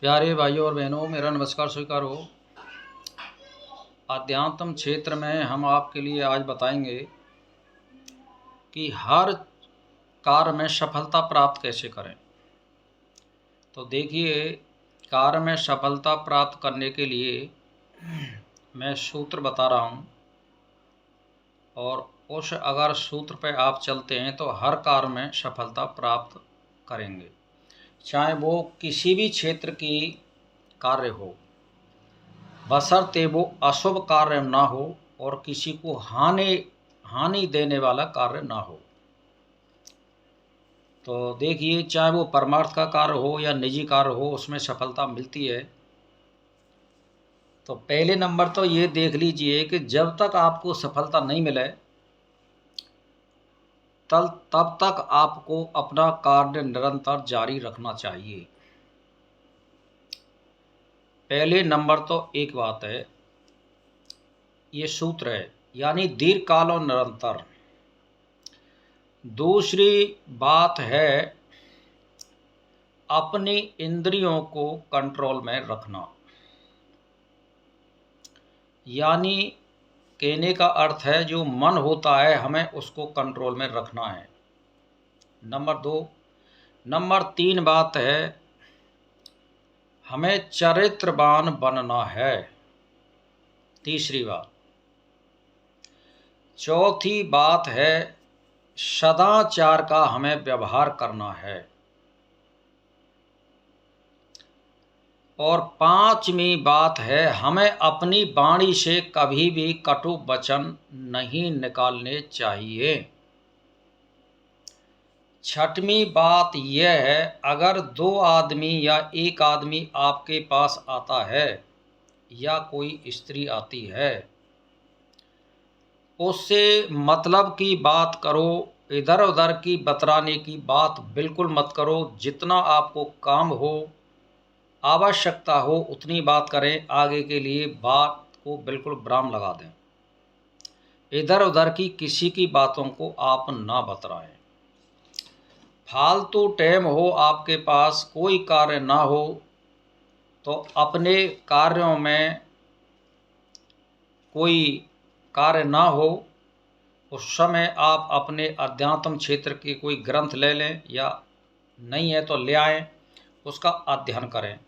प्यारे भाइयों और बहनों, मेरा नमस्कार स्वीकार हो। अध्यात्म क्षेत्र में हम आपके लिए आज बताएंगे कि हर कार्य में सफलता प्राप्त कैसे करें। तो देखिए, कार्य में सफलता प्राप्त करने के लिए मैं सूत्र बता रहा हूँ, और उस अगर सूत्र पर आप चलते हैं तो हर कार्य में सफलता प्राप्त करेंगे, चाहे वो किसी भी क्षेत्र की कार्य हो, बशर्ते वो अशुभ कार्य ना हो और किसी को हानि देने वाला कार्य ना हो। तो देखिए, चाहे वो परमार्थ का कार्य हो या निजी कार्य हो, उसमें सफलता मिलती है। तो पहले नंबर तो ये देख लीजिए कि जब तक आपको सफलता नहीं मिले तब तक आपको अपना कार्य निरंतर जारी रखना चाहिए। पहले नंबर तो एक बात है, ये सूत्र है, यानी दीर्घकाल और निरंतर। दूसरी बात है अपनी इंद्रियों को कंट्रोल में रखना, यानी कहने का अर्थ है जो मन होता है हमें उसको कंट्रोल में रखना है। नंबर 2। नंबर 3 बात है, हमें चरित्रवान बनना है। तीसरी बात। चौथी बात है सदाचार का हमें व्यवहार करना है। और पांचवी बात है, हमें अपनी वाणी से कभी भी कटु वचन नहीं निकालने चाहिए। छठवीं बात यह है, अगर 2 आदमी या एक आदमी आपके पास आता है या कोई स्त्री आती है, उससे मतलब की बात करो, इधर उधर की बतराने की बात बिल्कुल मत करो। जितना आपको काम हो, आवश्यकता हो, उतनी बात करें। आगे के लिए बात को बिल्कुल विराम लगा दें। इधर उधर की किसी की बातों को आप ना बतराएं। फालतू टाइम हो, आपके पास कोई कार्य ना हो, तो अपने कार्यों में कोई कार्य ना हो, उस समय आप अपने अध्यात्म क्षेत्र के कोई ग्रंथ ले लें, या नहीं है तो ले आएं, उसका अध्ययन करें।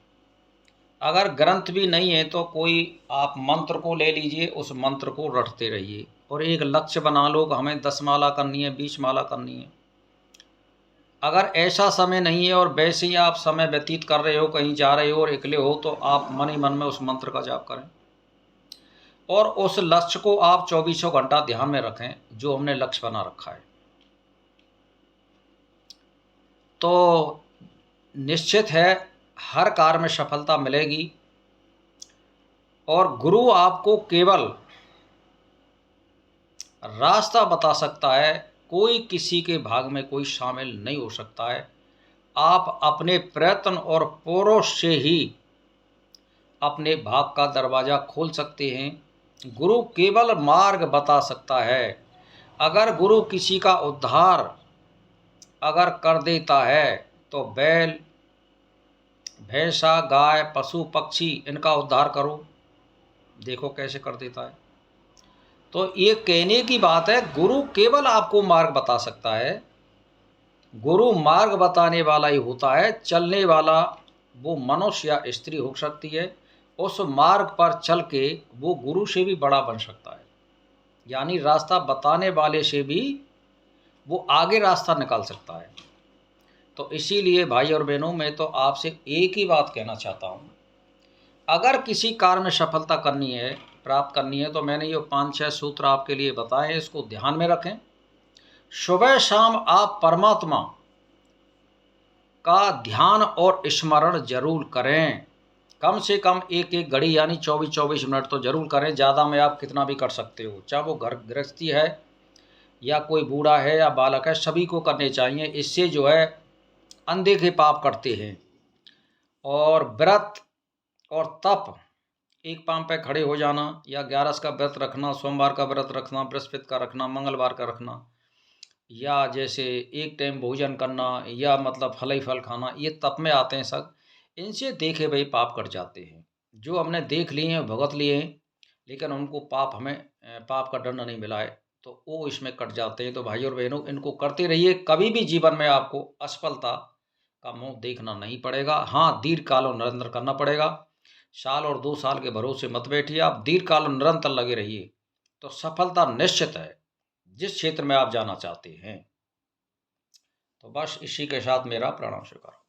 अगर ग्रंथ भी नहीं है तो कोई आप मंत्र को ले लीजिए, उस मंत्र को रटते रहिए, और एक लक्ष्य बना लो कि हमें 10 माला करनी है, 20 माला करनी है। अगर ऐसा समय नहीं है और वैसे ही आप समय व्यतीत कर रहे हो, कहीं जा रहे हो और अकेले हो, तो आप मन ही मन में उस मंत्र का जाप करें और उस लक्ष्य को आप 24 घंटा ध्यान में रखें जो हमने लक्ष्य बना रखा है। तो निश्चित है हर कार्य में सफलता मिलेगी, और गुरु आपको केवल रास्ता बता सकता है, कोई किसी के भाग में कोई शामिल नहीं हो सकता है। आप अपने प्रयत्न और परोस से ही अपने भाग का दरवाज़ा खोल सकते हैं। गुरु केवल मार्ग बता सकता है। अगर गुरु किसी का उद्धार अगर कर देता है तो बैल, भैंसा, गाय, पशु, पक्षी, इनका उद्धार करो, देखो कैसे कर देता है। तो ये कहने की बात है, गुरु केवल आपको मार्ग बता सकता है। गुरु मार्ग बताने वाला ही होता है। चलने वाला वो मनुष्य या स्त्री हो सकती है, उस मार्ग पर चल के वो गुरु से भी बड़ा बन सकता है, यानी रास्ता बताने वाले से भी वो आगे रास्ता निकाल सकता है। तो इसीलिए भाई और बहनों, मैं तो आपसे एक ही बात कहना चाहता हूँ, अगर किसी कार्य में सफलता करनी है, प्राप्त करनी है, तो मैंने ये 5-6 सूत्र आपके लिए बताए हैं, इसको ध्यान में रखें। सुबह शाम आप परमात्मा का ध्यान और स्मरण जरूर करें। कम से कम एक एक घड़ी यानी 24-24 मिनट तो जरूर करें। ज़्यादा में आप कितना भी कर सकते हो, चाहे वो घर गृहस्थी है या कोई बूढ़ा है या बालक है, सभी को करने चाहिए। इससे जो है अनदेखे पाप करते हैं। और व्रत और तप, एक पांव पे खड़े हो जाना, या 11 का व्रत रखना, सोमवार का व्रत रखना, बृहस्पति का रखना, मंगलवार का रखना, या जैसे एक टाइम भोजन करना, या मतलब फल ही फल खाना, ये तप में आते हैं सब। इनसे देखे भाई पाप कट जाते हैं। जो हमने देख लिए हैं, भुगत लिए हैं, लेकिन उनको पाप हमें पाप का दंड नहीं मिला है, तो वो इसमें कट जाते हैं। तो भाई और बहनों, इनको करते रहिए, कभी भी जीवन में आपको असफलता का मुंह देखना नहीं पड़ेगा। हाँ, दीर्घकाल और निरंतर करना पड़ेगा। साल और 2 साल के भरोसे मत बैठिए, आप दीर्घकाल और निरंतर लगे रहिए, तो सफलता निश्चित है जिस क्षेत्र में आप जाना चाहते हैं। तो बस इसी के साथ मेरा प्रणाम स्वीकार।